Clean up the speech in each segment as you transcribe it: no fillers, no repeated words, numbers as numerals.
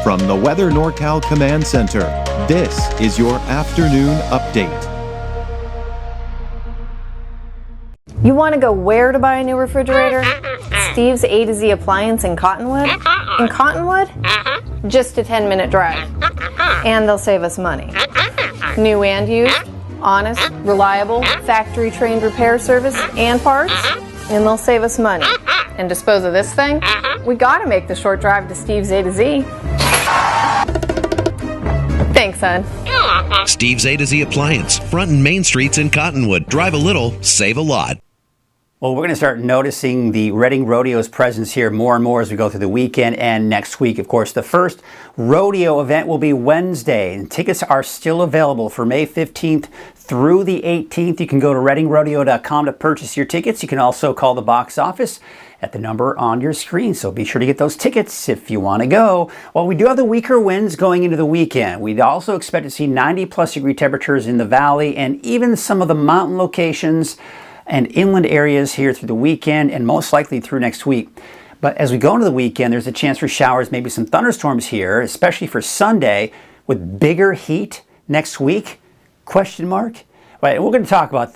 From the Weather NorCal Command Center, this is your afternoon update. You want to go where to buy a new refrigerator? Steve's A to Z Appliance in Cottonwood? In Cottonwood? Just a 10-minute drive. And they'll save us money. New and used, honest, reliable, factory-trained repair service and parts, and they'll save us money. And dispose of this thing? We gotta make the short drive to Steve's A to Z. Thanks, son. Steve's A to Z Appliance, front and main streets in Cottonwood. Drive a little, save a lot. Well, we're going to start noticing the Reading Rodeo's presence here more and more as we go through the weekend and next week. Of course, the first rodeo event will be Wednesday, and tickets are still available for May 15th through the 18th. You can go to readingrodeo.com to purchase your tickets. You can also call the box office at the number on your screen, so be sure to get those tickets if you want to go. Well, we do have the weaker winds going into the weekend. We'd also expect to see 90-plus degree temperatures in the valley and even some of the mountain locations and inland areas here through the weekend and most likely through next week. But as we go into the weekend, there's a chance for showers, maybe some thunderstorms here, especially for Sunday, with bigger heat next week? Question mark? Right, we're going to talk about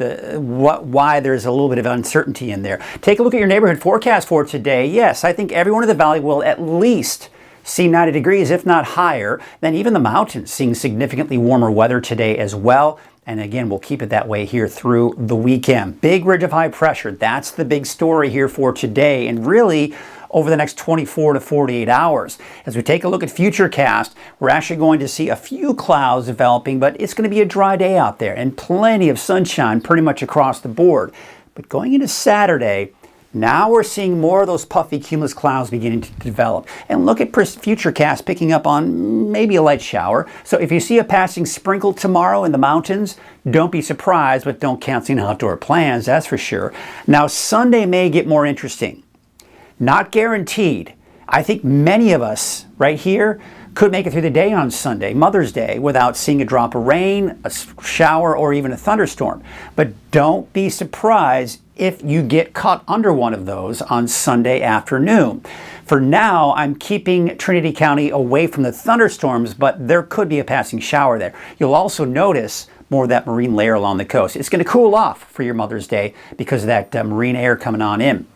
why there's a little bit of uncertainty in there. Take a look at your neighborhood forecast for today. Yes, I think everyone in the valley will at least see 90 degrees, if not higher. Then even the mountains seeing significantly warmer weather today as well. And again, we'll keep it that way here through the weekend. Big ridge of high pressure. That's the big story here for today. And really, over the next 24 to 48 hours. As we take a look at Futurecast, we're actually going to see a few clouds developing, but it's going to be a dry day out there and plenty of sunshine pretty much across the board. But going into Saturday, now we're seeing more of those puffy cumulus clouds beginning to develop. And look at Futurecast picking up on maybe a light shower. So if you see a passing sprinkle tomorrow in the mountains, don't be surprised, but don't cancel outdoor plans, that's for sure. Now Sunday may get more interesting. Not guaranteed. I think many of us right here could make it through the day on Sunday, Mother's Day, without seeing a drop of rain, a shower, or even a thunderstorm. But don't be surprised if you get caught under one of those on Sunday afternoon. For now, I'm keeping Trinity County away from the thunderstorms, but there could be a passing shower there. You'll also notice more of that marine layer along the coast. It's going to cool off for your Mother's Day because of that marine air coming on in.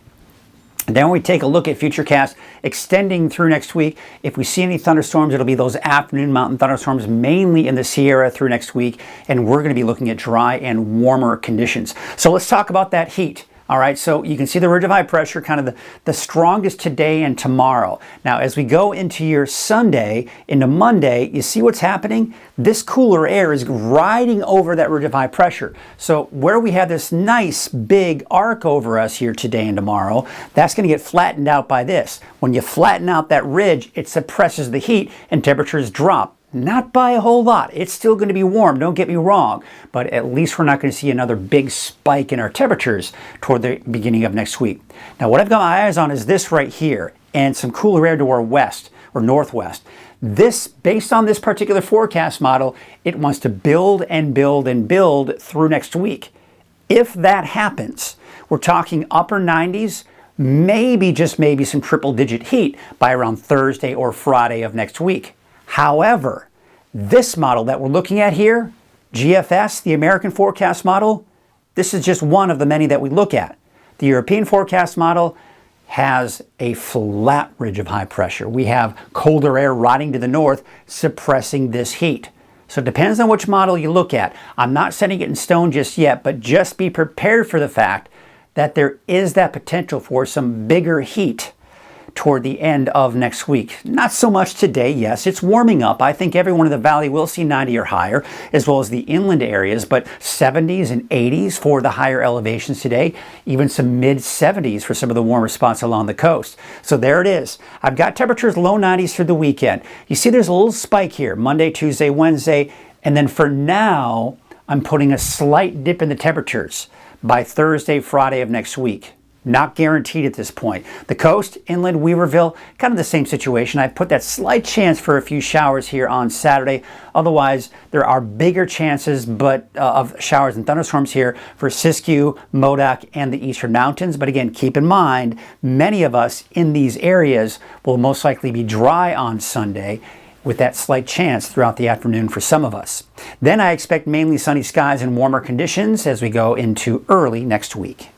And then when we take a look at Futurecast extending through next week, if we see any thunderstorms, it'll be those afternoon mountain thunderstorms, mainly in the Sierra through next week. And we're going to be looking at dry and warmer conditions. So let's talk about that heat. All right, so you can see the ridge of high pressure, kind of the strongest today and tomorrow. Now, as we go into your Sunday, into Monday, you see what's happening? This cooler air is riding over that ridge of high pressure. So where we have this nice big arc over us here today and tomorrow, that's going to get flattened out by this. When you flatten out that ridge, it suppresses the heat and temperatures drop. Not by a whole lot. It's still going to be warm, don't get me wrong, but at least we're not going to see another big spike in our temperatures toward the beginning of next week. Now, what I've got my eyes on is this right here and some cooler air to our west or northwest. This, based on this particular forecast model, it wants to build and build and build through next week. If that happens, we're talking upper 90s, maybe, just maybe, some triple-digit heat by around Thursday or Friday of next week. However, this model that we're looking at here, GFS, the American forecast model, this is just one of the many that we look at. The European forecast model has a flat ridge of high pressure. We have colder air riding to the north, suppressing this heat. So it depends on which model you look at. I'm not setting it in stone just yet, but just be prepared for the fact that there is that potential for some bigger heat toward the end of next week. Not so much today, yes, it's warming up. I think everyone in the valley will see 90 or higher, as well as the inland areas, but 70s and 80s for the higher elevations today, even some mid-70s for some of the warmer spots along the coast. So there it is. I've got temperatures low 90s through the weekend. You see there's a little spike here, Monday, Tuesday, Wednesday, and then for now, I'm putting a slight dip in the temperatures by Thursday, Friday of next week. Not guaranteed at this point. The coast, inland, Weaverville, kind of the same situation. I've put that slight chance for a few showers here on Saturday. Otherwise, there are bigger chances of showers and thunderstorms here for Siskiyou, Modoc, and the Eastern Mountains. But again, keep in mind, many of us in these areas will most likely be dry on Sunday. with that slight chance throughout the afternoon for some of us. Then I expect mainly sunny skies and warmer conditions as we go into early next week.